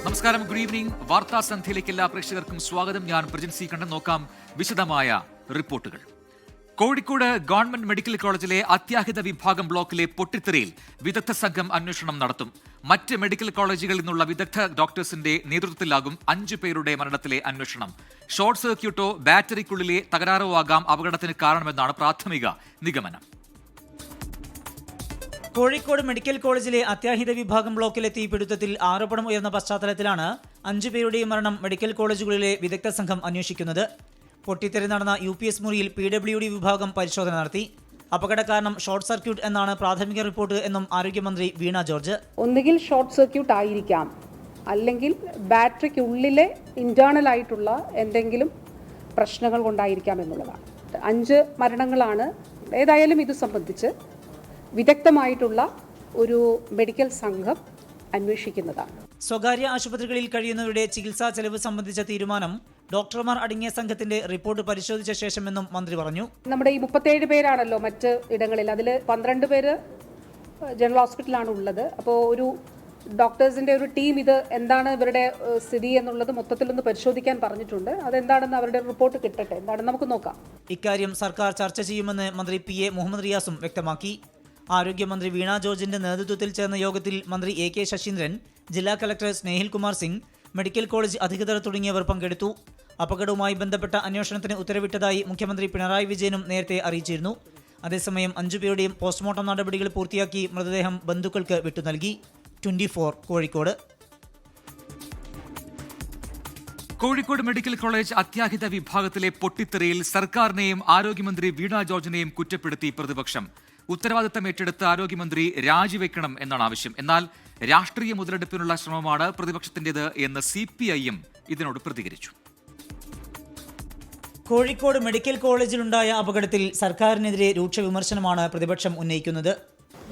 നമസ്കാരം, good evening. വാർത്താ സന്ധ്യയിലേക്ക് എല്ലാ പ്രേക്ഷകർക്കും സ്വാഗതം. ഞാൻ പ്രജിൻ സി കണ്ണൻ. നോക്കാം വിശദമായ റിപ്പോർട്ടുകൾ. കോഴിക്കോട് ഗവൺമെന്റ് മെഡിക്കൽ കോളേജിലെ അത്യാഹിത വിഭാഗം ബ്ലോക്കിലെ പൊട്ടിത്തെറിയിൽ വിദഗ്ധ സംഘം അന്വേഷണം നടത്തും. മറ്റ് മെഡിക്കൽ കോളേജുകളിൽ നിന്നുള്ള വിദഗ്ധ ഡോക്ടേഴ്സിന്റെ നേതൃത്വത്തിലാകും 5 പേരുടെ മരണത്തിലെ അന്വേഷണം. ഷോർട്ട് സർക്യൂട്ടോ ബാറ്ററിക്കുള്ളിലെ തകരാറോ ആകാം അപകടത്തിന് കാരണമെന്നാണ് പ്രാഥമിക നിഗമനം. കോഴിക്കോട് മെഡിക്കൽ കോളേജിലെ അത്യാഹിത വിഭാഗം ബ്ലോക്കിലെ തീപിടുത്തത്തിൽ ആരോപണം ഉയർന്ന പശ്ചാത്തലത്തിലാണ് 5 പേരുടെയും മരണം മെഡിക്കൽ കോളേജുകളിലെ വിദഗ്ധ സംഘം അന്വേഷിക്കുന്നത്. പൊട്ടിത്തെറി നടന്ന UPS മുറിയിൽ PWD വിഭാഗം പരിശോധന നടത്തി. അപകട കാരണം ഷോർട്ട് സർക്യൂട്ട് എന്നാണ് പ്രാഥമിക റിപ്പോർട്ട് എന്നും ആരോഗ്യമന്ത്രി വീണ ജോർജ്. ഒന്നുകിൽ ഷോർട്ട് സർക്യൂട്ട് ആയിരിക്കാം, അല്ലെങ്കിൽ ബാറ്ററിക്കുള്ളിലെ ഇന്റേണൽ ആയിട്ടുള്ള എന്തെങ്കിലും പ്രശ്നങ്ങൾ കൊണ്ടായിരിക്കാം എന്നുള്ളതാണ്. 5 മരണങ്ങളാണ്. ഏതായാലും ഇത് സംബന്ധിച്ച് വിദഗ്ധമായിട്ടുള്ള ഒരു മെഡിക്കൽ സംഘം അന്വേഷിക്കുന്നതാണ്. സ്വകാര്യ ആശുപത്രികളിൽ കഴിയുന്നവരുടെ ചികിത്സാ ചെലവ് സംബന്ധിച്ച തീരുമാനം ഡോക്ടർമാർ അടങ്ങിയ സംഘത്തിന്റെ റിപ്പോർട്ട് പരിശോധിച്ച ശേഷമെന്നും മന്ത്രി പറഞ്ഞു. നമ്മുടെ ഈ 37 പേരാണല്ലോ മറ്റ് ഇടങ്ങളിൽ, അതിൽ 12 പേര് ജനറൽ ഹോസ്പിറ്റലാണ് ഉള്ളത്. അപ്പോൾ ഒരു ഡോക്ടേഴ്സിന്റെ ഒരു ടീം ഇത് എന്താണ് ഇവരുടെ സ്ഥിതി എന്നുള്ളത് മൊത്തത്തിലൊന്ന് പരിശോധിക്കാൻ പറഞ്ഞിട്ടുണ്ട്. അതെന്താണെന്ന് അവരുടെ റിപ്പോർട്ട് കിട്ടട്ടെ, എന്താണെന്ന് നമുക്ക് നോക്കാം. ഇക്കാര്യം സർക്കാർ ചർച്ച ചെയ്യുമെന്ന് മന്ത്രി PA മുഹമ്മദ് റിയാസും വ്യക്തമാക്കി. ആരോഗ്യമന്ത്രി വീണ ജോർജിന്റെ നേതൃത്വത്തിൽ ചേർന്ന യോഗത്തിൽ മന്ത്രി AK ശശീന്ദ്രൻ, ജില്ലാ collector Snehil Kumar Singh, medical college അധികൃതർ തുടങ്ങിയവർ പങ്കെടുത്തു. അപകടവുമായി ബന്ധപ്പെട്ട അന്വേഷണത്തിന് ഉത്തരവിട്ടതായി മുഖ്യമന്ത്രി പിണറായി വിജയനും നേരത്തെ അറിയിച്ചിരുന്നു. അതേസമയം 5 പേരുടെയും പോസ്റ്റ്മോർട്ടം നടപടികൾ പൂർത്തിയാക്കി മൃതദേഹം ബന്ധുക്കൾക്ക് വിട്ടു നൽകി. 24 കോഴിക്കോട്. കോഴിക്കോട് മെഡിക്കൽ കോളേജ് അത്യാഹിത വിഭാഗത്തിലെ പൊട്ടിത്തെറിയിൽ സർക്കാരിനെയും ആരോഗ്യമന്ത്രി വീണ ജോർജിനെയും കുറ്റപ്പെടുത്തി പ്രതിപക്ഷം. ഉത്തരവാദിത്തം ഏറ്റെടുത്ത് ആരോഗ്യമന്ത്രി രാജിവെക്കണം എന്നാണ് ആവശ്യം. എന്നാൽ രാഷ്ട്രീയ മുതലെടുപ്പിനുള്ള ശ്രമമാണ് പ്രതിപക്ഷത്തിന്റേത് എന്ന് CPIM ഇതിനോട് പ്രതികരിച്ചു. കോഴിക്കോട് മെഡിക്കൽ കോളേജിലുണ്ടായ അപകടത്തിൽ സർക്കാരിനെതിരെ രൂക്ഷ വിമർശനമാണ് പ്രതിപക്ഷം ഉന്നയിക്കുന്നത്.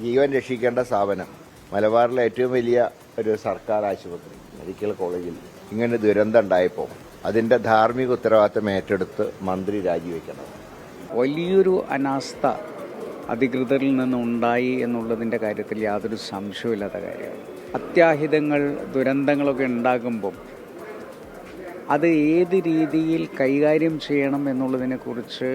ജീവൻ രക്ഷിക്കേണ്ട സ്ഥാപനം, മലബാറിലെ ഏറ്റവും വലിയ ഒരു സർക്കാർ ആശുപത്രി മെഡിക്കൽ കോളേജിൽ ഇങ്ങനെ ദുരന്തം ഉണ്ടായപ്പോൾ അതിൻ്റെ ധാർമ്മിക ഉത്തരവാദിത്തം ഏറ്റെടുത്ത് മന്ത്രി രാജിവെക്കണം. വലിയൊരു അനാസ്ഥ അധികൃതരിൽ നിന്നുണ്ടായി എന്നുള്ളതിൻ്റെ കാര്യത്തിൽ യാതൊരു സംശയമില്ലാത്ത കാര്യമാണ്. അത്യാഹിതങ്ങൾ, ദുരന്തങ്ങളൊക്കെ ഉണ്ടാകുമ്പം അത് ഏത് രീതിയിൽ കൈകാര്യം ചെയ്യണം എന്നുള്ളതിനെക്കുറിച്ച്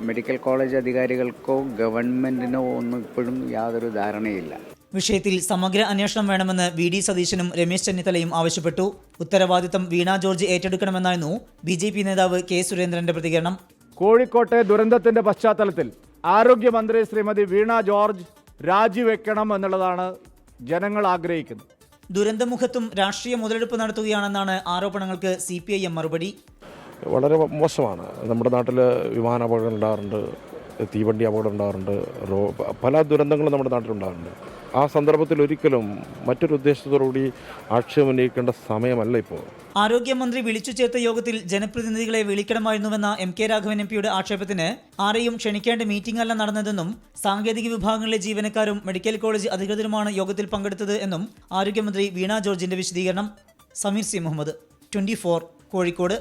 മെഡിക്കൽ കോളേജ് അധികാരികൾക്കോ ഗവൺമെൻറ്റിനോ ഒന്നും ഇപ്പോഴും യാതൊരു ധാരണയില്ല. വിഷയത്തിൽ സമഗ്ര അന്വേഷണം വേണമെന്ന് VD സതീശനും രമേശ് ചെന്നിത്തലയും ആവശ്യപ്പെട്ടു. ഉത്തരവാദിത്തം വീണ ജോർജ് ഏറ്റെടുക്കണമെന്നായിരുന്നു BJP നേതാവ് K സുരേന്ദ്രന്റെ പ്രതികരണം. കോഴിക്കോട്ടെ ദുരന്തത്തിന്റെ പശ്ചാത്തലത്തിൽ ആരോഗ്യമന്ത്രി ശ്രീമതി വീണ ജോർജ് രാജിവെക്കണം എന്നുള്ളതാണ് ജനങ്ങൾ ആഗ്രഹിക്കുന്നത്. ദുരന്തമുഖത്തും രാഷ്ട്രീയ മുതലെടുപ്പ് നടത്തുകയാണെന്നാണ് ആരോപണങ്ങൾക്ക് CPIM മറുപടി. വളരെ മോശമാണ്. നമ്മുടെ നാട്ടിൽ വിമാനാപകടം ഉണ്ടാകാറുണ്ട്, തീവണ്ടി അപകടം ഉണ്ടാകാറുണ്ട്, പല ദുരന്തങ്ങളും നമ്മുടെ നാട്ടിലുണ്ടാകാറുണ്ട്. ആ സന്ദർഭത്തിൽ ഒരിക്കലും മറ്റൊരു ഉദ്ദേശത്തോടുകൂടി ആക്ഷേപം ഉന്നയിക്കേണ്ട സമയമല്ല ഇപ്പോൾ. ആരോഗ്യമന്ത്രി വിളിച്ചു ചേർത്ത യോഗത്തിൽ ജനപ്രതിനിധികളെ വിളിക്കണമായിരുന്നുവെന്ന MK രാഘവൻ MPയുടെ ആക്ഷേപത്തിന് ആരെയും ക്ഷണിക്കേണ്ട മീറ്റിംഗ് അല്ല നടന്നതെന്നും സാങ്കേതിക വിഭാഗങ്ങളിലെ ജീവനക്കാരും മെഡിക്കൽ കോളേജ് അധികൃതരുമാണ് യോഗത്തിൽ പങ്കെടുത്തത് എന്നും ആരോഗ്യമന്ത്രി വീണ ജോർജിന്റെ വിശദീകരണം. സമീർ C മുഹമ്മദ്, 24 കോഴിക്കോട്.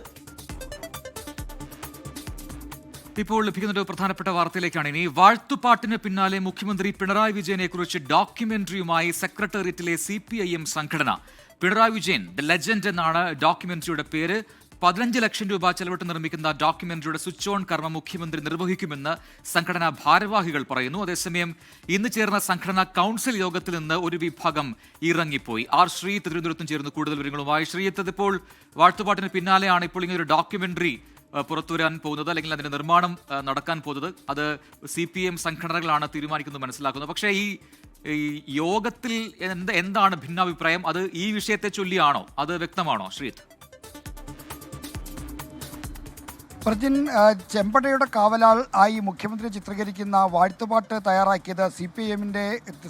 ഇപ്പോൾ ലഭിക്കുന്ന ഒരു പ്രധാനപ്പെട്ട വാർത്തയിലേക്കാണ്. ഇനി വാഴ്ത്തുപാട്ടിന് പിന്നാലെ മുഖ്യമന്ത്രി പിണറായി വിജയനെ കുറിച്ച് ഡോക്യുമെന്ററിയുമായി സെക്രട്ടേറിയറ്റിലെ CPIM സംഘടന. പിണറായി വിജയൻ ദ ലെജൻഡ് എന്നാണ് ഡോക്യുമെന്ററിയുടെ പേര്. 15 ലക്ഷം രൂപ ചെലവിട്ട് നിർമ്മിക്കുന്ന ഡോക്യുമെന്ററിയുടെ സ്വിച്ച് ഓൺ കർമ്മം മുഖ്യമന്ത്രി നിർവഹിക്കുമെന്ന് സംഘടനാ ഭാരവാഹികൾ പറയുന്നു. അതേസമയം ഇന്ന് ചേർന്ന സംഘടനാ കൗൺസിൽ യോഗത്തിൽ നിന്ന് ഒരു വിഭാഗം ഇറങ്ങിപ്പോയി. ശ്രീത്ത് തിരുവനന്തപുരത്തും ചേർന്ന് കൂടുതൽ വിവരങ്ങളുമായി. ശ്രീത്ത്, ഇപ്പോൾ വാഴ്ത്തുപാട്ടിന് പിന്നാലെയാണ് ഇപ്പോൾ ഇങ്ങനെ ഒരു ഡോക്യുമെന്ററി പുറത്തുവരാൻ പോകുന്നത്, അല്ലെങ്കിൽ അതിന്റെ നിർമ്മാണം നടക്കാൻ പോകുന്നത്. അത് CPIM സംഘടനകളാണ് തീരുമാനിക്കുന്നത് മനസ്സിലാക്കുന്നത്. പക്ഷേ ഈ യോഗത്തിൽ എന്താണ് ഭിന്നാഭിപ്രായം? അത് ഈ വിഷയത്തെ ചൊല്ലിയാണോ? അത് വ്യക്തമാണോ ശ്രീത്ത്? പ്രജിൻ, ചെമ്പടയുടെ കാവലാൾ ആയി മുഖ്യമന്ത്രി ചിത്രീകരിക്കുന്ന വാഴ്ത്തുപാട്ട് തയ്യാറാക്കിയത് CPIMന്റെ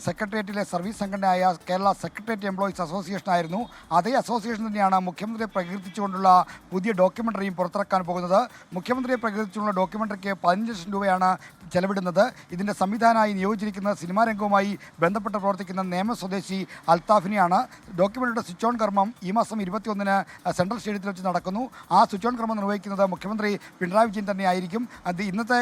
സെക്രട്ടേറിയറ്റിലെ സർവീസ് സംഘടനയായ കേരള സെക്രട്ടേറിയറ്റ് എംപ്ലോയീസ് അസോസിയേഷൻ ആയിരുന്നു. അതേ അസോസിയേഷൻ തന്നെയാണ് മുഖ്യമന്ത്രിയെ പ്രകീർത്തിച്ചുകൊണ്ടുള്ള പുതിയ ഡോക്യുമെൻ്ററിയും പുറത്തിറക്കാൻ പോകുന്നത്. മുഖ്യമന്ത്രിയെ പ്രകീർത്തിച്ചുള്ള ഡോക്യുമെൻ്ററിക്ക് 15 ലക്ഷം രൂപയാണ് ചെലവിടുന്നത്. ഇതിൻ്റെ സംവിധാനമായി നിയോഗിച്ചിരിക്കുന്ന സിനിമാ രംഗവുമായി ബന്ധപ്പെട്ട് പ്രവർത്തിക്കുന്ന നേമ സ്വദേശി അൽത്താഫിനെയാണ്. ഡോക്യുമെൻ്ററിയുടെ സ്വിച്ച് ഓൺ കർമ്മം ഈ മാസം 21-ന് സെൻട്രൽ സ്റ്റേഡിയത്തിൽ വെച്ച് നടക്കുന്നു. ആ സ്വിച്ച് ഓൺ കർമ്മം നിർവഹിക്കുന്നത് മുഖ്യമന്ത്രി പിണറായി വിജയൻ തന്നെയായിരിക്കും. അത് ഇന്നത്തെ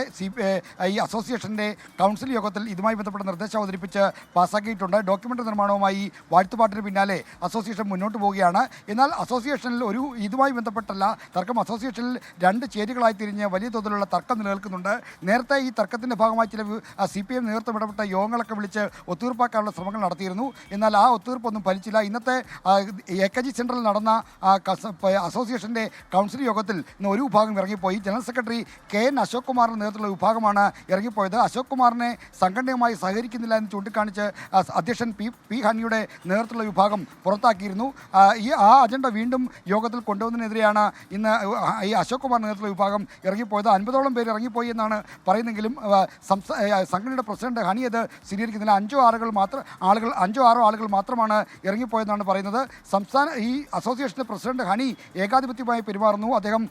ഈ അസോസിയേഷൻ്റെ കൗൺസിൽ യോഗത്തിൽ ഇതുമായി ബന്ധപ്പെട്ട നിർദ്ദേശം അവതരിപ്പിച്ച് പാസ്സാക്കിയിട്ടുണ്ട്. ഡോക്യുമെൻ്ററി നിർമ്മാണവുമായി വാഴ്ത്തുപാട്ടിന് പിന്നാലെ അസോസിയേഷൻ മുന്നോട്ട് പോവുകയാണ്. എന്നാൽ അസോസിയേഷനിൽ ഇതുമായി ബന്ധപ്പെട്ടല്ല തർക്കം. അസോസിയേഷനിൽ രണ്ട് ചേരികളായി തിരിഞ്ഞ് വലിയ തോതിലുള്ള തർക്കം നിലനിൽക്കുന്നുണ്ട്. നേരത്തെ ഈ തർക്കത്തിൻ്റെ ഭാഗമായി ചില CPM നേതൃത്വം ഇടപെട്ട യോഗങ്ങളൊക്കെ വിളിച്ച് ഒത്തുതീർപ്പാക്കാനുള്ള ശ്രമങ്ങൾ നടത്തിയിരുന്നു. എന്നാൽ ആ ഒത്തുതീർപ്പൊന്നും ഫലിച്ചില്ല. ഇന്നത്തെ AKG സെൻറ്ററിൽ നടന്ന അസോസിയേഷൻ്റെ കൗൺസിൽ യോഗത്തിൽ ഇന്ന് ഒരു വിഭാഗം ഇറങ്ങിപ്പോയി. ജനറൽ സെക്രട്ടറി KN അശോക് കുമാറിൻ്റെ നേതൃത്വത്തിലുള്ള വിഭാഗമാണ് ഇറങ്ങിപ്പോയത്. അശോക് കുമാറിനെ സംഘടനയുമായി സഹകരിക്കുന്നില്ല എന്ന് ചൂണ്ടിക്കാണിച്ച് അധ്യക്ഷൻ പി ഹനിയുടെ നേതൃത്വത്തിലുള്ള വിഭാഗം പുറത്താക്കിയിരുന്നു. ആ അജണ്ട വീണ്ടും യോഗത്തിൽ കൊണ്ടുവന്നതിനെതിരെയാണ് ഇന്ന് ഈ അശോക് കുമാർ നേതൃത്വത്തിലുള്ള വിഭാഗം ഇറങ്ങിപ്പോയത്. 50ഓളം പേര് ഇറങ്ങിപ്പോയി എന്നാണ് പറയുന്നെങ്കിലും സംഘടനയുടെ പ്രസിഡന്റ് ഹനി അത് സ്ഥിരീകരിക്കുന്നില്ല. 5-6 ആളുകൾ മാത്രമാണ് ഇറങ്ങിപ്പോയെന്നാണ് പറയുന്നത്. ഈ അസോസിയേഷൻ്റെ പ്രസിഡന്റ് ഹനി ഏകാധിപത്യമായി പെരുമാറുന്നു, അദ്ദേഹം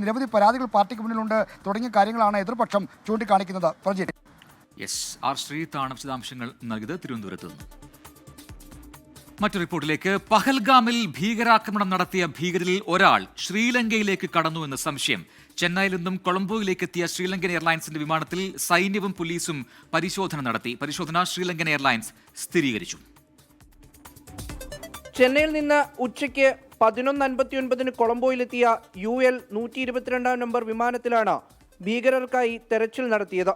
നിരവധി പരാതികൾ പാർട്ടിക്ക് മുന്നിലുണ്ട് തുടങ്ങിയ കാര്യങ്ങളാണ് എതിർപക്ഷം ചൂണ്ടിക്കാണിക്കുന്നത്. പ്രജിൻ ആർ ശ്രീത്താണ് വിശദാംശങ്ങൾ നൽകിയത് തിരുവനന്തപുരത്ത് നിന്ന്. മറ്റു റിപ്പോർട്ടിലേക്ക്. പഹൽഗാമിൽ ഭീകരാക്രമണം നടത്തിയ ഭീകരരിൽ ഒരാൾ ശ്രീലങ്കയിലേക്ക് കടന്നുവെന്ന് സംശയം. ചെന്നൈയിൽ നിന്നും കൊളംബോയിലേക്ക് എത്തിയ ശ്രീലങ്കൻ എയർലൈൻസിന്റെ വിമാനത്തിൽ സൈന്യവും പോലീസും പരിശോധന നടത്തി. പരിശോധന ശ്രീലങ്കൻ എയർലൈൻസ് സ്ഥിരീകരിച്ചു. ചെന്നൈയിൽ നിന്ന് ഉച്ചയ്ക്ക് 11:59 കൊളംബോയിലെത്തിയ UL 122 നമ്പർ വിമാനത്തിലാണ് ഭീകരർക്കായി തെരച്ചിൽ നടത്തിയത്.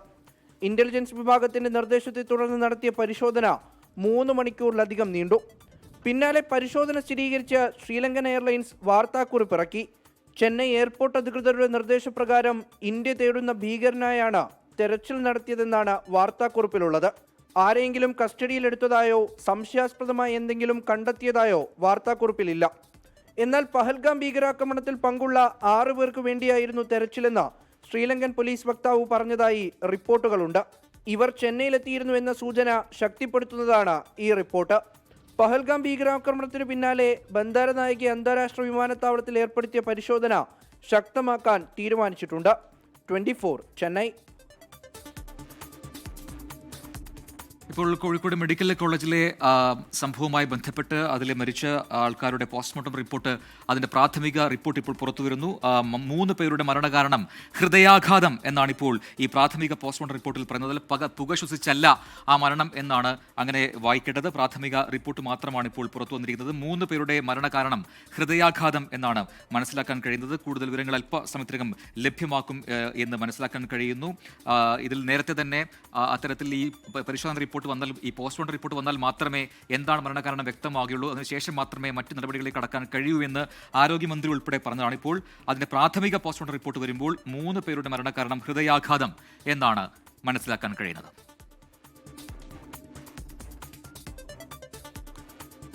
ഇന്റലിജൻസ് വിഭാഗത്തിന്റെ നിർദ്ദേശത്തെ തുടർന്ന് നടത്തിയ പരിശോധന 3 മണിക്കൂറിലധികം നീണ്ടു. പിന്നാലെ പരിശോധന സ്ഥിരീകരിച്ച് ശ്രീലങ്കൻ എയർലൈൻസ് വാർത്താക്കുറിപ്പിറക്കി. ചെന്നൈ എയർപോർട്ട് അധികൃതരുടെ നിർദ്ദേശപ്രകാരം ഇന്ത്യ തേടുന്ന ഭീകരനായാണ് തെരച്ചിൽ നടത്തിയതെന്നാണ് വാർത്താക്കുറിപ്പിലുള്ളത്. ആരെങ്കിലും കസ്റ്റഡിയിലെടുത്തതായോ സംശയാസ്പദമായ എന്തെങ്കിലും കണ്ടെത്തിയതായോ വാർത്താക്കുറിപ്പിലില്ല. എന്നാൽ പഹൽഗാം ഭീകരാക്രമണത്തിൽ പങ്കുള്ള 6 പേർക്ക് വേണ്ടിയായിരുന്നു തെരച്ചിലെന്ന് ശ്രീലങ്കൻ പോലീസ് വക്താവ് പറഞ്ഞതായി റിപ്പോർട്ടുകളുണ്ട്. ഇവർ ചെന്നൈയിലെത്തിയിരുന്നു എന്ന സൂചന ശക്തിപ്പെടുത്തുന്നതാണ് ഈ റിപ്പോർട്ട്. പഹൽഗാം ഭീകരാക്രമണത്തിന് പിന്നാലെ ബന്ദാരനായികെ അന്താരാഷ്ട്ര വിമാനത്താവളത്തിൽ ഏർപ്പെടുത്തിയ പരിശോധന ശക്തമാക്കാൻ തീരുമാനിച്ചിട്ടുണ്ട്. 24 ചെന്നൈ. ഇപ്പോൾ കോഴിക്കോട് മെഡിക്കൽ കോളേജിലെ സംഭവവുമായി ബന്ധപ്പെട്ട് അതിലെ മരിച്ച ആൾക്കാരുടെ പോസ്റ്റ്മോർട്ടം റിപ്പോർട്ട്, അതിന്റെ പ്രാഥമിക റിപ്പോർട്ട് ഇപ്പോൾ പുറത്തുവരുന്നു. 3 പേരുടെ മരണകാരണം ഹൃദയാഘാതം എന്നാണ് ഇപ്പോൾ ഈ പ്രാഥമിക പോസ്റ്റ്മോർട്ടം റിപ്പോർട്ടിൽ പറയുന്നത്. പുക ശ്വസിച്ചല്ല ആ മരണം എന്നാണ് അങ്ങനെ വായിക്കേണ്ടത്. പ്രാഥമിക റിപ്പോർട്ട് മാത്രമാണ് ഇപ്പോൾ പുറത്തു വന്നിരിക്കുന്നത്. 3 പേരുടെ മരണകാരണം ഹൃദയാഘാതം എന്നാണ് മനസ്സിലാക്കാൻ കഴിയുന്നത്. കൂടുതൽ വിവരങ്ങൾ അല്പസമയത്തിനകം ലഭ്യമാക്കും എന്ന് മനസ്സിലാക്കാൻ കഴിയുന്നു. ഇതിൽ നേരത്തെ തന്നെ അത്തരത്തിൽ ഈ പരിശോധന റിപ്പോർട്ട് വന്നാൽ, ഈ പോസ്റ്റ്മോർട്ടം റിപ്പോർട്ട് വന്നാൽ മാത്രമേ എന്താണ് മരണകാരണം വ്യക്തമാകുകയുള്ളൂ, അതിനുശേഷം മാത്രമേ മറ്റ് നടപടികളിലേക്ക് കടക്കാൻ കഴിയൂ എന്ന് ആരോഗ്യമന്ത്രി ഉൾപ്പെടെ പറഞ്ഞതാണ്. ഇപ്പോൾ അതിന്റെ പ്രാഥമിക പോസ്റ്റ്മോർട്ടം റിപ്പോർട്ട് വരുമ്പോൾ 3 പേരുടെ മരണകാരണം ഹൃദയാഘാതം എന്നാണ് മനസ്സിലാക്കാൻ കഴിയുന്നത്.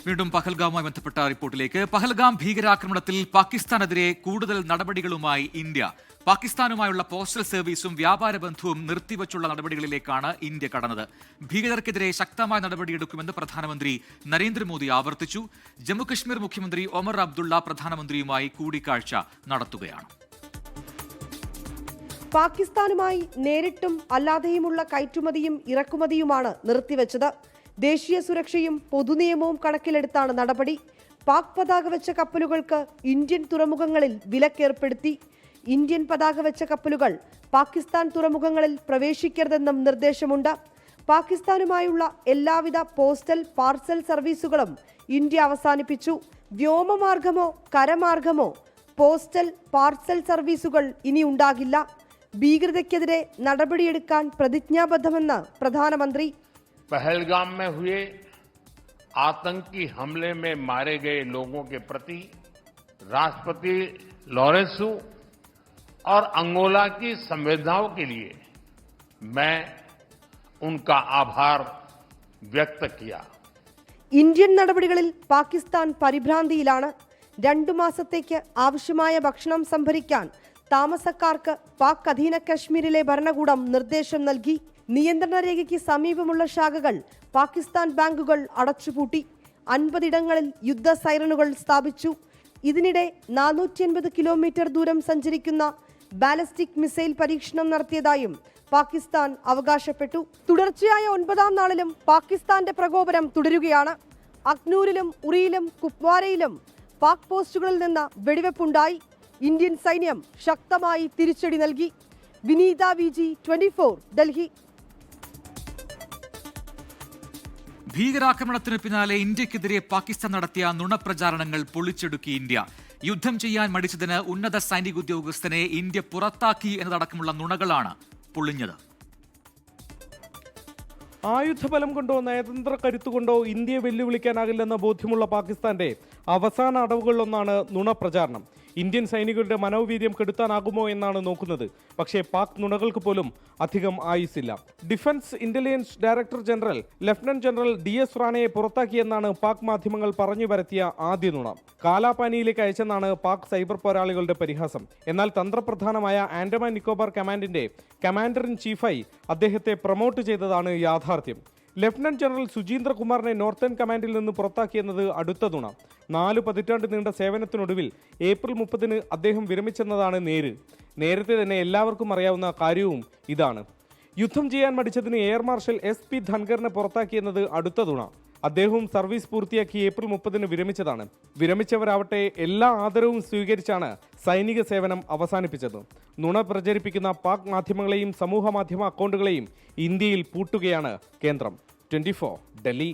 വീണ്ടും പഹൽഗാമുമായി ബന്ധപ്പെട്ട റിപ്പോർട്ടിലേക്ക്. പഹൽഗാം ഭീകരാക്രമണത്തിൽ പാകിസ്ഥാനെതിരെ കൂടുതൽ നടപടികളുമായി ഇന്ത്യ. പാകിസ്ഥാനുമായുള്ള പോസ്റ്റൽ സർവീസും വ്യാപാര ബന്ധവും നിർത്തിവച്ചുള്ള നടപടികളിലേക്കാണ് ഇന്ത്യ കടന്നത്. ഭീകരർക്കെതിരെ ശക്തമായ നടപടിയെടുക്കുമെന്ന് പ്രധാനമന്ത്രി നരേന്ദ്രമോദി ആവർത്തിച്ചു. ജമ്മുകശ്മീർ മുഖ്യമന്ത്രി ഒമർ അബ്ദുള്ള പ്രധാനമന്ത്രിയുമായി കൂടിക്കാഴ്ച നടത്തുകയാണ്. പാകിസ്ഥാനുമായി നേരിട്ടും അല്ലാതെയുമുള്ള കയറ്റുമതിയും ഇറക്കുമതിയുമാണ് നിർത്തിവെച്ചത്. ദേശീയ സുരക്ഷയും പൊതുനിയമവും കണക്കിലെടുത്താണ് നടപടി. പാക് പതാക വെച്ച കപ്പലുകൾക്ക് ഇന്ത്യൻ തുറമുഖങ്ങളിൽ വിലക്കേർപ്പെടുത്തി. ഇന്ത്യൻ പതാക വെച്ച കപ്പലുകൾ പാകിസ്ഥാൻ തുറമുഖങ്ങളിൽ പ്രവേശിക്കരുതെന്നും നിർദ്ദേശമുണ്ട്. പാകിസ്ഥാനുമായുള്ള എല്ലാവിധ പോസ്റ്റൽ പാർസൽ സർവീസുകളും ഇന്ത്യ അവസാനിപ്പിച്ചു. വ്യോമമാർഗമോ കരമാർഗമോ പോസ്റ്റൽ പാർസൽ സർവീസുകൾ ഇനി ഉണ്ടാകില്ല. ഭീകരതയ്ക്കെതിരെ നടപടിയെടുക്കാൻ പ്രതിജ്ഞാബദ്ധമെന്ന് പ്രധാനമന്ത്രി. पहलगाम में हुए आतंकी हमले में मारे गए लोगों के प्रति राष्ट्रपति लॉरेंसो और अंगोला की संवेदनाओं के लिए मैं उनका आभार व्यक्त किया. ഇന്ത്യൻ നടപടികളിൽ പാകിസ്ഥാൻ പരിഭ്രാന്തിയിലാണ്. 2 മാസത്തേക്ക് ആവശ്യമായ ഭക്ഷണം സംഭരിക്കാൻ താമസക്കാർക്ക് പാക് അധീന കശ്മീരിലെ ഭരണകൂടം നിർദ്ദേശം നൽകി. നിയന്ത്രണ രേഖയ്ക്ക് സമീപമുള്ള ശാഖകൾ പാകിസ്ഥാൻ ബാങ്കുകൾ അടച്ചുപൂട്ടി. 50 ഇടങ്ങളിൽ യുദ്ധ സൈറനുകൾ സ്ഥാപിച്ചു. ഇതിനിടെ 480 കിലോമീറ്റർ ദൂരം സഞ്ചരിക്കുന്ന ബാലിസ്റ്റിക് മിസൈൽ പരീക്ഷണം നടത്തിയതായും പാകിസ്ഥാൻ അവകാശപ്പെട്ടു. തുടർച്ചയായ 9ാം നാളിലും പാകിസ്ഥാന്റെ പ്രകോപനം തുടരുകയാണ്. അക്നൂരിലും ഉറിയിലും കുപ്വാരയിലും പാക് പോസ്റ്റുകളിൽ നിന്ന് വെടിവെപ്പുണ്ടായി. ഇന്ത്യൻ സൈന്യം ശക്തമായി തിരിച്ചടി നൽകി. വിനീത VG 24 ഡൽഹി. ഭീകരാക്രമണത്തിന് പിന്നാലെ ഇന്ത്യക്കെതിരെ പാകിസ്ഥാൻ നടത്തിയ നുണപ്രചാരണങ്ങൾ പൊളിച്ചെടുക്കി ഇന്ത്യ. യുദ്ധം ചെയ്യാൻ മടിച്ചതിന് ഉന്നത സൈനിക ഉദ്യോഗസ്ഥനെ ഇന്ത്യ പുറത്താക്കി എന്നതടക്കമുള്ള നുണകളാണ് പൊളിഞ്ഞത്. ആയുധബലം കൊണ്ടോ നയതന്ത്ര കരുത്തുകൊണ്ടോ ഇന്ത്യയെ വെല്ലുവിളിക്കാനാകില്ലെന്ന ബോധ്യമുള്ള പാകിസ്ഥാന്റെ അവസാന അടവുകളിലൊന്നാണ് നുണപ്രചാരണം. ഇന്ത്യൻ സൈനികരുടെ മനോവീര്യം കെടുത്താനാകുമോ എന്നാണ് നോക്കുന്നത്. പക്ഷേ പാക് നുണകൾക്ക് പോലും അധികം ആയുസില്ല. Defence intelligence director general lieutenant general DS റാണയെ പുറത്താക്കിയെന്നാണ് പാക് മാധ്യമങ്ങൾ പറഞ്ഞു പരത്തിയ ആദ്യ നുണ. കാലാപാനിയിലേക്ക് അയച്ചെന്നാണ് പാക് സൈബർ പോരാളികളുടെ പരിഹാസം. എന്നാൽ തന്ത്രപ്രധാനമായ ആൻഡമാൻ നിക്കോബാർ കമാൻഡിന്റെ കമാൻഡർ ഇൻ ചീഫായി അദ്ദേഹത്തെ പ്രൊമോട്ട് ചെയ്തതാണ് യാഥാർത്ഥ്യം. ലഫ്റ്റനന്റ് ജനറൽ സുജീന്ദ്ര കുമാറിനെ നോർത്തേൺ കമാൻഡിൽ നിന്ന് പുറത്താക്കിയെന്നത് അടുത്ത നുണ. 4 പതിറ്റാണ്ട് നീണ്ട സേവനത്തിനൊടുവിൽ ഏപ്രിൽ 30 അദ്ദേഹം വിരമിച്ചെന്നതാണ് നേര്. നേരത്തെ തന്നെ എല്ലാവർക്കും അറിയാവുന്ന കാര്യവും ഇതാണ്. യുദ്ധം ചെയ്യാൻ മടിച്ചതിന് എയർ മാർഷൽ SP ധൻഖറിനെ പുറത്താക്കിയെന്നത് അടുത്ത നുണ. അദ്ദേഹവും സർവീസ് പൂർത്തിയാക്കി ഏപ്രിൽ 30 വിരമിച്ചതാണ്. വിരമിച്ചവരാവട്ടെ എല്ലാ ആദരവും സ്വീകരിച്ചാണ് സൈനിക സേവനം അവസാനിപ്പിച്ചത്. നുണ പ്രചരിപ്പിക്കുന്ന പാക് മാധ്യമങ്ങളെയും സമൂഹ മാധ്യമ അക്കൗണ്ടുകളെയും ഇന്ത്യയിൽ പൂട്ടുകയാണ് കേന്ദ്രം. 24 ഡൽഹി.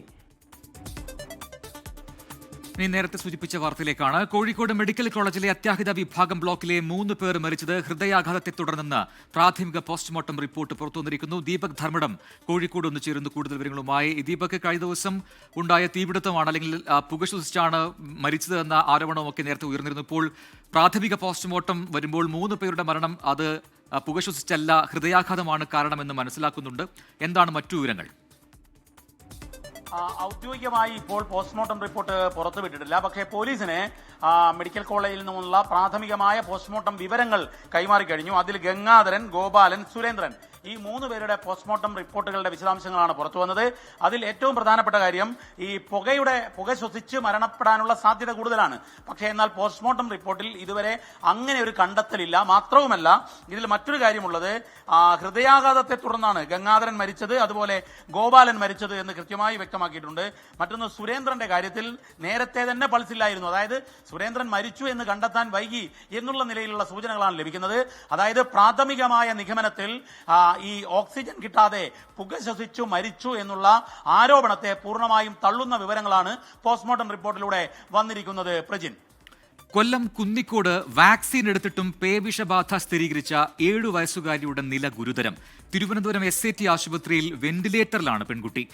ഇനി നേരത്തെ സൂചിപ്പിച്ച വാർത്തയിലേക്കാണ്. കോഴിക്കോട് മെഡിക്കൽ കോളേജിലെ അത്യാഹിത വിഭാഗം ബ്ലോക്കിലെ 3 പേർ മരിച്ചത് ഹൃദയാഘാതത്തെ തുടർന്നെന്ന് പ്രാഥമിക പോസ്റ്റ്മോർട്ടം റിപ്പോർട്ട് പുറത്തുവന്നിരിക്കുന്നു. ദീപക് ധർമ്മടം കോഴിക്കോട് ഒന്ന് ചേരുന്നു കൂടുതൽ വിവരങ്ങളുമായി. ദീപക്, കഴിഞ്ഞ ദിവസം ഉണ്ടായ തീപിടുത്തമാണ് അല്ലെങ്കിൽ പുക ശ്വസിച്ചാണ് മരിച്ചത് എന്ന ആരോപണമൊക്കെ നേരത്തെ ഉയർന്നിരുന്നു. ഇപ്പോൾ പ്രാഥമിക പോസ്റ്റ്മോർട്ടം വരുമ്പോൾ 3 പേരുടെ മരണം അത് പുക ശ്വസിച്ചല്ല, ഹൃദയാഘാതമാണ് കാരണമെന്ന് മനസ്സിലാക്കുന്നുണ്ട്. എന്താണ് മറ്റു വിവരങ്ങൾ? ഔദ്യോഗികമായി ഇപ്പോൾ പോസ്റ്റ്മോർട്ടം റിപ്പോർട്ട് പുറത്തുവിട്ടിട്ടില്ല. പക്ഷേ പോലീസിന് മെഡിക്കൽ കോളേജിൽ നിന്നുള്ള പ്രാഥമികമായ പോസ്റ്റ്മോർട്ടം വിവരങ്ങൾ കൈമാറി കഴിഞ്ഞു. അതിൽ ഗംഗാധരൻ, ഗോപാലൻ, സുരേന്ദ്രൻ ഈ 3 പേരുടെ പോസ്റ്റ്മോർട്ടം റിപ്പോർട്ടുകളുടെ വിശദാംശങ്ങളാണ് പുറത്തു വന്നത്. അതിൽ ഏറ്റവും പ്രധാനപ്പെട്ട കാര്യം ഈ പുക ശ്വസിച്ച് മരണപ്പെടാനുള്ള സാധ്യത കൂടുതലാണ്. പക്ഷേ എന്നാൽ പോസ്റ്റ്മോർട്ടം റിപ്പോർട്ടിൽ ഇതുവരെ അങ്ങനെ ഒരു കണ്ടെത്തലില്ല. മാത്രവുമല്ല, ഇതിൽ മറ്റൊരു കാര്യമുള്ളത്, ഹൃദയാഘാതത്തെ തുടർന്നാണ് ഗംഗാധരൻ മരിച്ചത്, അതുപോലെ ഗോപാലൻ മരിച്ചത് എന്ന് കൃത്യമായി വ്യക്തമാക്കിയിട്ടുണ്ട്. മറ്റൊന്ന്, സുരേന്ദ്രന്റെ കാര്യത്തിൽ നേരത്തെ തന്നെ പൾസില്ലായിരുന്നു. അതായത് സുരേന്ദ്രൻ മരിച്ചു എന്ന് കണ്ടെത്താൻ വൈകി എന്നുള്ള നിലയിലുള്ള സൂചനകളാണ് ലഭിക്കുന്നത്. അതായത് പ്രാഥമികമായ നിഗമനത്തിൽ ഈ ഓക്സിജൻ കിട്ടാതെ പുക ശ്വസിച്ചു മരിച്ചു എന്നുള്ള ആരോപണത്തെ പൂർണ്ണമായും തള്ളുന്ന വിവരങ്ങളാണ് പോസ്റ്റ്മോർട്ടം റിപ്പോർട്ടിലൂടെ വന്നിരിക്കുന്നത്. പ്രജിൻ, കൊല്ലം കുന്നിക്കോട് വാക്സിൻ എടുത്തിട്ടും പേവിഷബാധ സ്ഥിരീകരിച്ച 7 വയസ്സുകാരിയുടെ നില ഗുരുതരം. തിരുവനന്തപുരം SAT ആശുപത്രിയിൽ വെന്റിലേറ്ററിലാണ് പെൺകുട്ടി.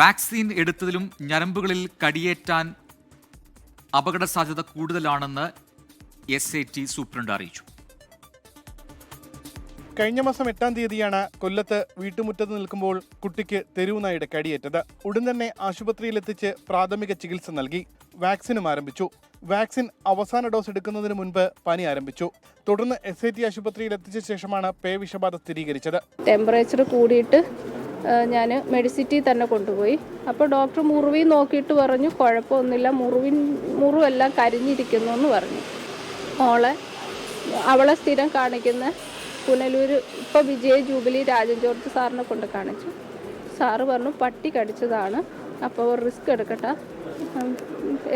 വാക്സിൻ എടുത്തതിലും ഞരമ്പുകളിൽ കടിയേറ്റാൻ അപകട സാധ്യത കൂടുതലാണെന്ന് SAT സൂപ്രണ്ട് അറിയിച്ചു. കഴിഞ്ഞ മാസം 8-ാം തീയതിയാണ് കൊല്ലത്ത് വീട്ടുമുറ്റത്ത് നിൽക്കുമ്പോൾ കുട്ടിക്ക് തെരുവുനായുടെ കടിയേറ്റത്. ഉടൻ തന്നെ ആശുപത്രിയിലെത്തിച്ച് പ്രാഥമിക ചികിത്സ നൽകി. വാക്സിനും ആരംഭിച്ചു. വാക്സിൻ അവസാന ഡോസ് എടുക്കുന്നതിന് മുൻപ് പനി ആരംഭിച്ചു. തുടർന്ന് SAT ആശുപത്രിയിൽ എത്തിച്ച ശേഷമാണ് പേവിഷബാധ സ്ഥിരീകരിച്ചത്. ടെമ്പറേച്ചർ കൂടിയിട്ട് ഞാൻ മെഡിസിറ്റി തന്നെ കൊണ്ടുപോയി. അപ്പോൾ ഡോക്ടർ മുറിവിൽ നോക്കിയിട്ട് പറഞ്ഞു കുഴപ്പമൊന്നുമില്ല, മുറിവെല്ലാം കരിഞ്ഞിരിക്കുന്നു എന്ന് പറഞ്ഞു. അവളെ സ്ഥിരം കാണിക്കുന്ന പുനലൂർ ഇപ്പോൾ വിജയ ജൂബിലി രാജൻ ജോർജ് സാറിനെ കൊണ്ട് കാണിച്ചു. സാറ് പറഞ്ഞു പട്ടി കടിച്ചതാണ്, അപ്പോൾ റിസ്ക് എടുക്കട്ടെ,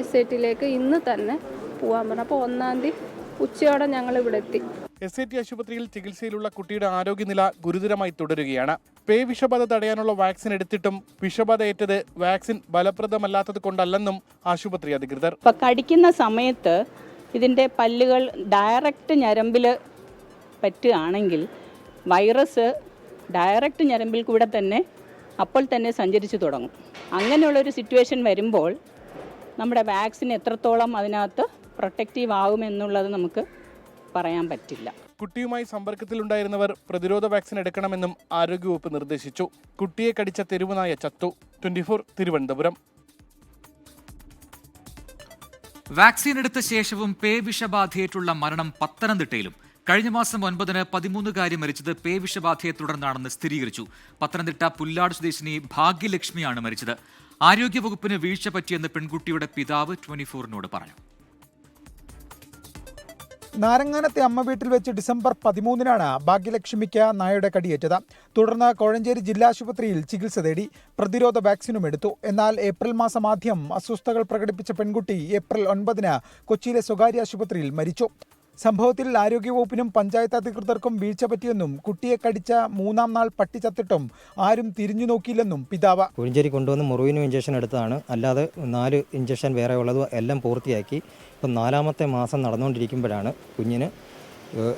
SATയിലേക്ക് ഇന്ന് തന്നെ പോകാൻ പറഞ്ഞു. അപ്പോൾ 1-ാം തീയതി ഉച്ചയോടെ ഞങ്ങൾ ഇവിടെ എത്തി. SAT ആശുപത്രിയിൽ ചികിത്സയിലുള്ള കുട്ടിയുടെ ആരോഗ്യനില ഗുരുതരമായി തുടരുകയാണ്. പേവിഷബാധ തടയാനുള്ള വാക്സിൻ എടുത്തിട്ടും വിഷബാധ ഏറ്റത് വാക്സിൻ ഫലപ്രദമല്ലാത്തത് കൊണ്ടല്ലെന്നും ആശുപത്രി അധികൃതർ. ഇപ്പം കടിക്കുന്ന സമയത്ത് ഇതിൻ്റെ പല്ലുകൾ ഡയറക്റ്റ് ഞരമ്പിൽ പറ്റുകയാണെങ്കിൽ വൈറസ് ഡയറക്റ്റ് ഞരമ്പിൽ കൂടെ തന്നെ അപ്പോൾ തന്നെ സഞ്ചരിച്ചു തുടങ്ങും. അങ്ങനെയുള്ളൊരു സിറ്റുവേഷൻ വരുമ്പോൾ നമ്മുടെ വാക്സിൻ എത്രത്തോളം അതിനകത്ത് പ്രൊട്ടക്റ്റീവ് ആകുമെന്നുള്ളത് നമുക്ക് പറയാൻ പറ്റില്ല. കുട്ടിയുമായി സമ്പർക്കത്തിലുണ്ടായിരുന്നവർ പ്രതിരോധ വാക്സിൻ എടുക്കണമെന്നും ആരോഗ്യവകുപ്പ് നിർദ്ദേശിച്ചു. കുട്ടിയെ കടിച്ച തെരുവുനായ ചത്തു. 24 തിരുവനന്തപുരം. വാക്സിൻ എടുത്ത ശേഷവും പേവിഷബാധയേറ്റുള്ള മരണം പത്തനംതിട്ടയിലും. കഴിഞ്ഞ മാസം 9-ന് 13-കാരി മരിച്ചത് പേവിഷബാധയെ തുടർന്നാണെന്ന് സ്ഥിരീകരിച്ചു. പത്തനംതിട്ട പുല്ലാട് സ്വദേശിനി ഭാഗ്യലക്ഷ്മിയാണ് മരിച്ചത്. ആരോഗ്യവകുപ്പിന് വീഴ്ച പറ്റിയെന്ന് പെൺകുട്ടിയുടെ പിതാവ് 24-നോട് പറഞ്ഞു. നാരങ്ങാനത്തെ അമ്മ വീട്ടിൽ വെച്ച് ഡിസംബർ 13-നാണ് ഭാഗ്യലക്ഷ്മിക്ക് നായയുടെ കടിയേറ്റത്. തുടർന്ന് കോഴഞ്ചേരി ജില്ലാ ആശുപത്രിയിൽ ചികിത്സ തേടി. പ്രതിരോധ വാക്സിനും എടുത്തു. എന്നാൽ ഏപ്രിൽ മാസം ആദ്യം അസ്വസ്ഥതകൾ പ്രകടിപ്പിച്ച പെൺകുട്ടി ഏപ്രിൽ 9-ന് കൊച്ചിയിലെ സ്വകാര്യ ആശുപത്രിയിൽ മരിച്ചു. സംഭവത്തിൽ ആരോഗ്യവകുപ്പിനും പഞ്ചായത്ത് അധികൃതർക്കും വീഴ്ച പറ്റിയെന്നും കുട്ടിയെ കടിച്ച 3-ാം നാൾ പട്ടി ചത്തിട്ടും ആരും തിരിഞ്ഞു നോക്കിയില്ലെന്നും പിതാവ്. കുഴിഞ്ചേരി കൊണ്ടുവന്ന് മുറിവിനും ഇഞ്ചക്ഷൻ എടുത്തതാണ്, അല്ലാതെ 4 ഇഞ്ചക്ഷൻ വേറെ ഉള്ളത് എല്ലാം പൂർത്തിയാക്കി. ഇപ്പം 4ാമത്തെ മാസം നടന്നുകൊണ്ടിരിക്കുമ്പോഴാണ് കുഞ്ഞിന്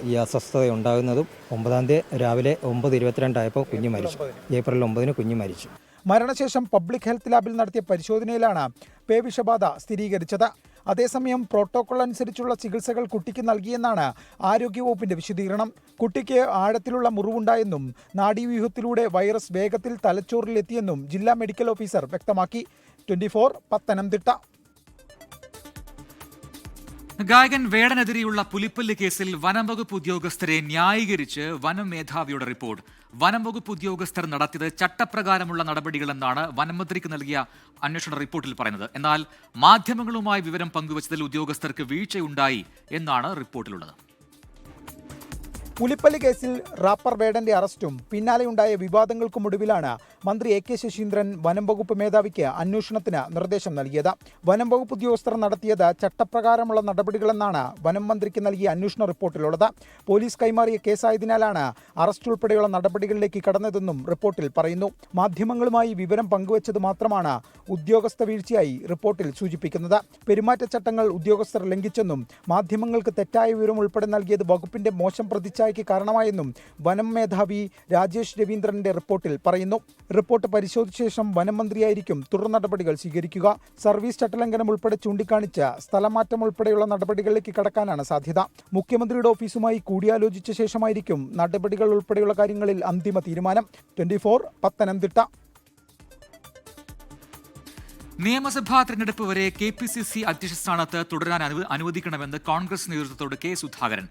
ഈ അസ്വസ്ഥത ഉണ്ടാകുന്നതും 9-ാം തീയതി രാവിലെ 9:22 ആയപ്പോൾ കുഞ്ഞ് മരിച്ചു. ഏപ്രിൽ 9-ന് കുഞ്ഞ് മരിച്ചു. മരണശേഷം പബ്ലിക് ഹെൽത്ത് ലാബിൽ നടത്തിയ പരിശോധനയിലാണ് പേവിഷബാധ സ്ഥിരീകരിച്ചത്. അതേസമയം പ്രോട്ടോകോൾ അനുസരിച്ചുള്ള ചികിത്സകൾ കുട്ടിക്ക് നൽകിയെന്നാണ് ആരോഗ്യവകുപ്പിന്റെ വിശദീകരണം. കുട്ടിക്ക് ആഴത്തിലുള്ള മുറിവുണ്ടായെന്നും നാഡീവ്യൂഹത്തിലൂടെ വൈറസ് വേഗത്തിൽ തലച്ചോറിലെത്തിയെന്നും ജില്ലാ മെഡിക്കൽ ഓഫീസർ വ്യക്തമാക്കി. 24 പത്തനംതിട്ട. ഗായകൻ വേടനെതിരെയുള്ള പുലിപ്പല്ല് കേസിൽ വനംവകുപ്പ് ഉദ്യോഗസ്ഥരെ ന്യായീകരിച്ച് വനം മേധാവിയുടെ റിപ്പോർട്ട്. വനംവകുപ്പ് ഉദ്യോഗസ്ഥർ നടത്തിയത് ചട്ടപ്രകാരമുള്ള നടപടികളെന്നാണ് വനമന്ത്രിക്ക് നൽകിയ അന്വേഷണ റിപ്പോർട്ടിൽ പറയുന്നത്. എന്നാൽ മാധ്യമങ്ങളുമായി വിവരം പങ്കുവച്ചതിൽ ഉദ്യോഗസ്ഥർക്ക് വീഴ്ചയുണ്ടായി എന്നാണ് റിപ്പോർട്ടിലുള്ളത്. പുലിപ്പല്ലി കേസിൽ റാപ്പർ വേടന്റെ അറസ്റ്റും പിന്നാലെയുണ്ടായ വിവാദങ്ങൾക്കുമൊടുവിലാണ് മന്ത്രി AK ശശീന്ദ്രൻ വനം വകുപ്പ് മേധാവിക്ക് അന്വേഷണത്തിന് നിർദ്ദേശം നൽകിയത്. വനം വകുപ്പ് ഉദ്യോഗസ്ഥർ നടത്തിയത് ചട്ടപ്രകാരമുള്ള നടപടികളെന്നാണ് വനം മന്ത്രിക്ക് നൽകിയ അന്വേഷണ റിപ്പോർട്ടിലുള്ളത്. പോലീസ് കൈമാറിയ കേസായതിനാലാണ് അറസ്റ്റ് ഉൾപ്പെടെയുള്ള നടപടികളിലേക്ക് കടന്നതെന്നും റിപ്പോർട്ടിൽ പറയുന്നു. മാധ്യമങ്ങളുമായി വിവരം പങ്കുവച്ചത് മാത്രമാണ് ഉദ്യോഗസ്ഥ വീഴ്ചയായി റിപ്പോർട്ടിൽ സൂചിപ്പിക്കുന്നത്. പെരുമാറ്റച്ചട്ടങ്ങൾ ഉദ്യോഗസ്ഥർ ലംഘിച്ചെന്നും മാധ്യമങ്ങൾക്ക് തെറ്റായ വിവരം ഉൾപ്പെടെ നൽകിയത് വകുപ്പിന്റെ മോശം പ്രതിച്ഛായയ്ക്ക് കാരണമായെന്നും വനം മേധാവി രാജേഷ് രവീന്ദ്രന്റെ റിപ്പോർട്ടിൽ പറയുന്നു. റിപ്പോർട്ട് പരിശോധിച്ച ശേഷം വനം മന്ത്രിയായിരിക്കും തുടർ നടപടികൾ സ്വീകരിക്കുക. സർവീസ് ചട്ടലംഘനം ഉൾപ്പെടെ ചൂണ്ടിക്കാണിച്ച് സ്ഥലമാറ്റം ഉൾപ്പെടെയുള്ള നടപടികളിലേക്ക് കടക്കാനാണ് സാധ്യത. മുഖ്യമന്ത്രിയുടെ ഓഫീസുമായി കൂടിയാലോചിച്ച ശേഷമായിരിക്കും നടപടികൾ ഉൾപ്പെടെയുള്ള കാര്യങ്ങളിൽ അന്തിമ തീരുമാനം. 24 പത്തനംതിട്ട. നിയമസഭാ തെരഞ്ഞെടുപ്പ് വരെ KPCC അധ്യക്ഷ സ്ഥാനത്ത് തുടരാൻ അനുവദിക്കണമെന്ന് കോൺഗ്രസ് നേതൃത്വത്തോട് K. സുധാകരൻ.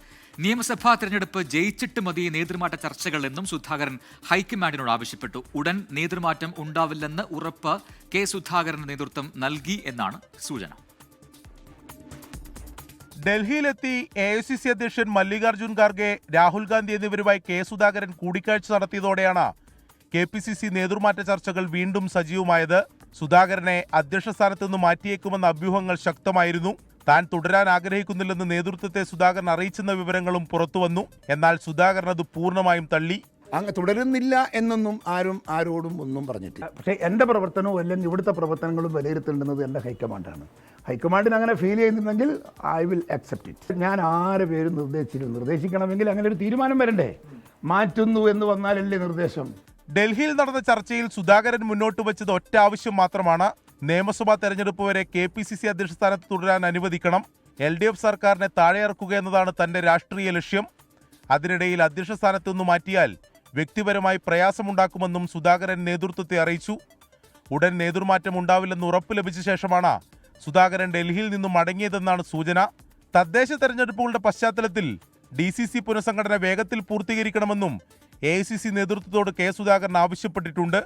നിയമസഭാ തെരഞ്ഞെടുപ്പ് ജയിച്ചിട്ട് മതി നേതൃമാറ്റ ചർച്ചകൾ എന്നും സുധാകരൻ ഹൈക്കമാൻഡിനോട് ആവശ്യപ്പെട്ടു. ഉടൻ നേതൃമാറ്റം ഉണ്ടാവില്ലെന്ന് ഉറപ്പ് K. സുധാകരന് നേതൃത്വം നൽകി എന്നാണ് സൂചന. ഡൽഹിയിലെത്തി AICC അധ്യക്ഷൻ മല്ലികാർജ്ജുൻ ഖാർഗെ, രാഹുൽ ഗാന്ധി എന്നിവരുമായി K. സുധാകരൻ കൂടിക്കാഴ്ച നടത്തിയതോടെയാണ് KPCC നേതൃമാറ്റ ചർച്ചകൾ വീണ്ടും സജീവമായത്. സുധാകരനെ അധ്യക്ഷ സ്ഥാനത്ത് നിന്ന് മാറ്റിയേക്കുമെന്ന അഭ്യൂഹങ്ങൾ ശക്തമായിരുന്നു. താൻ തുടരാൻ ആഗ്രഹിക്കുന്നില്ലെന്ന് നേതൃത്വത്തെ സുധാകരൻ അറിയിച്ചെന്ന വിവരങ്ങളും പുറത്തുവന്നു. എന്നാൽ സുധാകരൻ അത് പൂർണ്ണമായും തള്ളി. അങ്ങ് തുടരുന്നില്ല എന്നൊന്നും ആരോടും ഒന്നും പറഞ്ഞിട്ടില്ല. പക്ഷേ എൻ്റെ പ്രവർത്തനവും അല്ലെങ്കിൽ ഇവിടുത്തെ പ്രവർത്തനങ്ങളും വിലയിരുത്തേണ്ടുന്നത് എൻ്റെ ഹൈക്കമാൻഡാണ്. ഹൈക്കമാൻഡിന് അങ്ങനെ ഫീൽ ചെയ്യുന്നുണ്ടെങ്കിൽ ഐ വിൽ അക്സെപ്റ്റ് ഇറ്റ്. ഞാൻ 6 പേര് നിർദ്ദേശിക്കണമെങ്കിൽ അങ്ങനെ ഒരു തീരുമാനം വരണ്ടേ? മാറ്റുന്നു എന്ന് വന്നാലല്ലേ നിർദ്ദേശം. ഡൽഹിയിൽ നടന്ന ചർച്ചയിൽ സുധാകരൻ മുന്നോട്ട് വെച്ചത് ഒറ്റ ആവശ്യം മാത്രമാണ്. നിയമസഭാ തെരഞ്ഞെടുപ്പ് വരെ KPCC അധ്യക്ഷ സ്ഥാനത്ത് തുടരാൻ അനുവദിക്കണം. LDF സർക്കാരിനെ താഴെയിറക്കുക എന്നതാണ് തന്റെ രാഷ്ട്രീയ ലക്ഷ്യം. അതിനിടയിൽ അധ്യക്ഷ സ്ഥാനത്ത് നിന്ന് മാറ്റിയാൽ വ്യക്തിപരമായി പ്രയാസമുണ്ടാക്കുമെന്നും സുധാകരൻ നേതൃത്വത്തെ അറിയിച്ചു. ഉടൻ നേതൃമാറ്റം ഉണ്ടാവില്ലെന്ന് ഉറപ്പ് ലഭിച്ച ശേഷമാണ് സുധാകരൻ ഡൽഹിയിൽ നിന്നും മടങ്ങിയതെന്നാണ് സൂചന. തദ്ദേശ തെരഞ്ഞെടുപ്പുകളുടെ പശ്ചാത്തലത്തിൽ DCC പുനഃസംഘടന വേഗത്തിൽ പൂർത്തീകരിക്കണമെന്നും AICC നേതൃത്വത്തോട് K. സുധാകരൻ ആവശ്യപ്പെട്ടിട്ടുണ്ട്.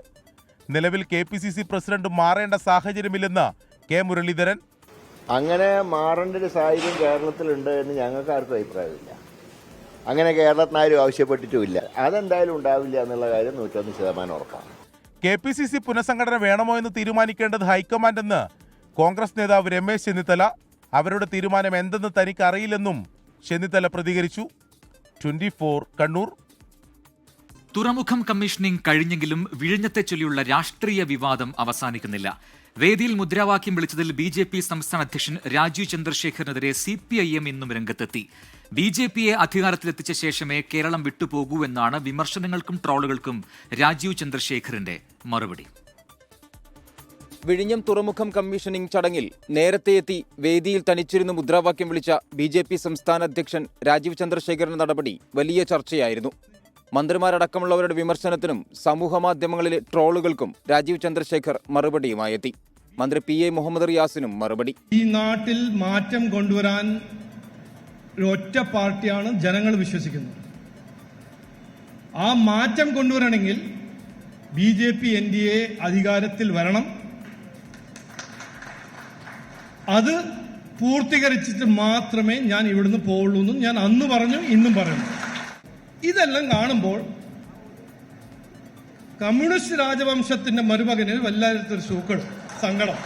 നിലവിൽ KPCC പ്രസിഡന്റ് മാറേണ്ട സാഹചര്യമില്ലെന്ന് K. മുരളീധരൻ. അങ്ങനെ മാറേണ്ട ഒരു സാഹചര്യം കേരളത്തിലുണ്ട് എന്ന് ഞങ്ങൾക്ക് ആർക്കും അഭിപ്രായമില്ല. അങ്ങനെ കേരളത്തിനാരും ആവശ്യപ്പെട്ടിട്ടുമില്ല. അതെന്തായാലും ഉണ്ടാവില്ല എന്നുള്ള കാര്യം 101% ഉറപ്പാണ്. KPCC പുനഃസംഘടന വേണമോ എന്ന് തീരുമാനിക്കേണ്ടത് ഹൈക്കമാൻഡ് എന്ന് കോൺഗ്രസ് നേതാവ് രമേശ് ചെന്നിത്തല. അവരുടെ തീരുമാനം എന്തെന്ന് തനിക്ക് അറിയില്ലെന്നും ചെന്നിത്തല പ്രതികരിച്ചു. 24 കണ്ണൂർ. തുറമുഖം കമ്മീഷനിംഗ് കഴിഞ്ഞെങ്കിലും വിഴിഞ്ഞത്തെ ചൊല്ലിയുള്ള രാഷ്ട്രീയ വിവാദം അവസാനിക്കുന്നില്ല. വേദിയിൽ മുദ്രാവാക്യം വിളിച്ചതിൽ BJP സംസ്ഥാന അധ്യക്ഷൻ രാജീവ് ചന്ദ്രശേഖറിനെതിരെ CPIM ഇന്നും രംഗത്തെത്തി. BJPയെ അധികാരത്തിലെത്തിച്ച ശേഷമേ കേരളം വിട്ടുപോകൂ എന്നാണ് വിമർശനങ്ങൾക്കും ട്രോളുകൾക്കും രാജീവ് ചന്ദ്രശേഖറിന്റെ മറുപടി. വിഴിഞ്ഞം തുറമുഖം കമ്മീഷനിംഗ് ചടങ്ങിൽ നേരത്തെ എത്തി വേദിയിൽ തനിച്ചിരുന്ന് മുദ്രാവാക്യം വിളിച്ച BJP സംസ്ഥാന അധ്യക്ഷൻ രാജീവ് ചന്ദ്രശേഖറിന്റെ നടപടി വലിയ ചർച്ചയായിരുന്നു. മന്ത്രിമാരടക്കമുള്ളവരുടെ വിമർശനത്തിനും സമൂഹമാധ്യമങ്ങളിലെ ട്രോളുകൾക്കും രാജീവ് ചന്ദ്രശേഖർ മറുപടിയുമായെത്തി. മന്ത്രി PA മുഹമ്മദ് റിയാസിനും മറുപടി. ഈ നാട്ടിൽ മാറ്റം കൊണ്ടുവരാൻ ഒറ്റ പാർട്ടിയാണ് ജനങ്ങൾ വിശ്വസിക്കുന്നത്. ആ മാറ്റം കൊണ്ടുവരണമെങ്കിൽ BJP NDA അധികാരത്തിൽ വരണം. അത് പൂർത്തീകരിച്ചിട്ട് മാത്രമേ ഞാൻ ഇവിടുന്ന് പോവുള്ളൂ എന്നും ഞാൻ അന്ന് പറഞ്ഞു, ഇന്നും പറയുന്നു. ഇതെല്ലാം കാണുമ്പോൾ കമ്മ്യൂണിസ്റ്റ് രാജവംശത്തിന്റെ മരുമകന് വല്ലാത്തൊരു സൂക്കട് സങ്കടം.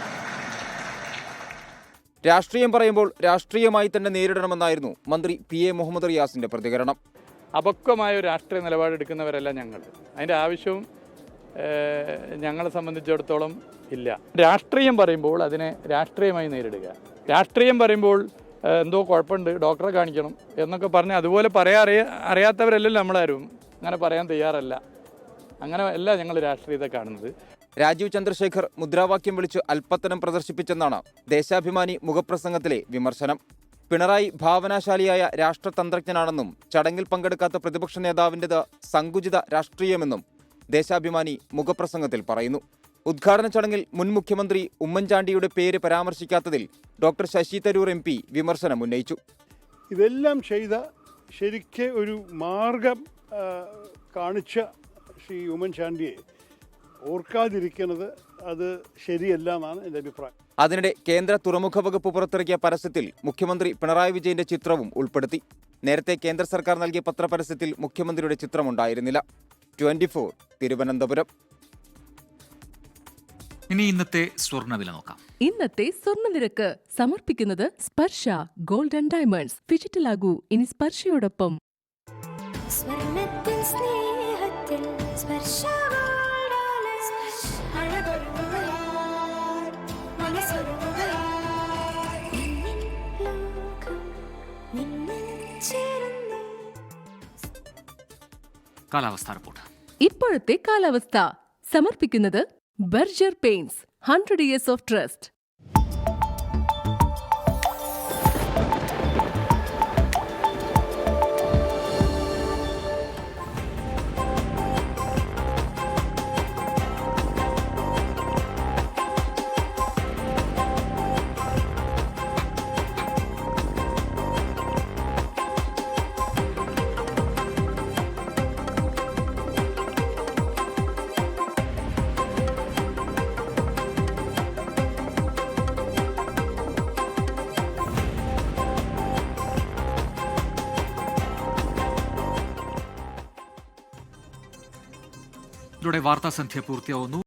രാഷ്ട്രീയം പറയുമ്പോൾ രാഷ്ട്രീയമായി തന്നെ നേരിടണമെന്നായിരുന്നു മന്ത്രി PA മുഹമ്മദ് റിയാസിന്റെ പ്രതികരണം. അപക്വമായ ഒരു രാഷ്ട്രീയ നിലപാടെടുക്കുന്നവരല്ല ഞങ്ങൾ. അതിൻ്റെ ആവശ്യവും ഞങ്ങളെ സംബന്ധിച്ചിടത്തോളം ഇല്ല. രാഷ്ട്രീയം പറയുമ്പോൾ അതിനെ രാഷ്ട്രീയമായി നേരിടുക. രാഷ്ട്രീയം പറയുമ്പോൾ എന്തോ കുഴപ്പമുണ്ട്, ഡോക്ടറെ കാണിക്കണം എന്നൊക്കെ പറഞ്ഞ് അതുപോലെ അറിയാത്തവരല്ലല്ലോ നമ്മളാരും. അങ്ങനെ പറയാൻ തയ്യാറല്ല. അങ്ങനെ അല്ല ഞങ്ങൾ രാഷ്ട്രീയത്തെ കാണുന്നത്. രാജീവ് ചന്ദ്രശേഖർ മുദ്രാവാക്യം വിളിച്ച് അല്പത്തനം പ്രദർശിപ്പിച്ചെന്നാണ് ദേശാഭിമാനി മുഖപ്രസംഗത്തിലെ വിമർശനം. പിണറായി ഭാവനാശാലിയായ രാഷ്ട്രതന്ത്രജ്ഞനാണെന്നും ചടങ്ങിൽ പങ്കെടുക്കാത്ത പ്രതിപക്ഷ നേതാവിൻ്റെത് സങ്കുചിത രാഷ്ട്രീയമെന്നും ദേശാഭിമാനി മുഖപ്രസംഗത്തിൽ പറയുന്നു. ഉദ്ഘാടന ചടങ്ങിൽ മുൻ മുഖ്യമന്ത്രി ഉമ്മൻചാണ്ടിയുടെ പേര് പരാമർശിക്കാത്തതിൽ ഡോക്ടർ ശശി തരൂർ MP വിമർശനം ഉന്നയിച്ചു. ഇതെല്ലാം ചെയ്ത ശരിക്ക് ഒരു മാർഗം കാണിച്ച ശ്രീ ഉമ്മൻചാണ്ടിയെ ഓർക്കാതിരിക്കുന്നത് അത് ശരിയല്ല എന്നാണ് എൻ്റെ അഭിപ്രായം. അതിനിടെ കേന്ദ്ര തുറമുഖ വകുപ്പ് പുറത്തിറക്കിയ പരസ്യത്തിൽ മുഖ്യമന്ത്രി പിണറായി വിജയന്റെ ചിത്രവും ഉൾപ്പെടുത്തി. നേരത്തെ കേന്ദ്ര സർക്കാർ നൽകിയ പത്രപരസ്യത്തിൽ മുഖ്യമന്ത്രിയുടെ ചിത്രമുണ്ടായിരുന്നില്ല. 24 തിരുവനന്തപുരം. ഇനി ഇന്നത്തെ സ്വർണ്ണവില നോക്കാം. ഇന്നത്തെ സ്വർണ്ണനിരക്ക് സമർപ്പിക്കുന്നത് സ്പർശ ഗോൾഡ് ആൻഡ് ഡയമണ്ട്സ്. ഡിജിറ്റലാകൂ ഇനി സ്പർശയോടൊപ്പം. കാലാവസ്ഥാ റിപ്പോർട്ട്. ഇപ്പോഴത്തെ കാലാവസ്ഥ സമർപ്പിക്കുന്നത് Berger paints 100 years of trust. ഇതോടെ വാർത്താസന്ധ്യ പൂർത്തിയാവുന്നു.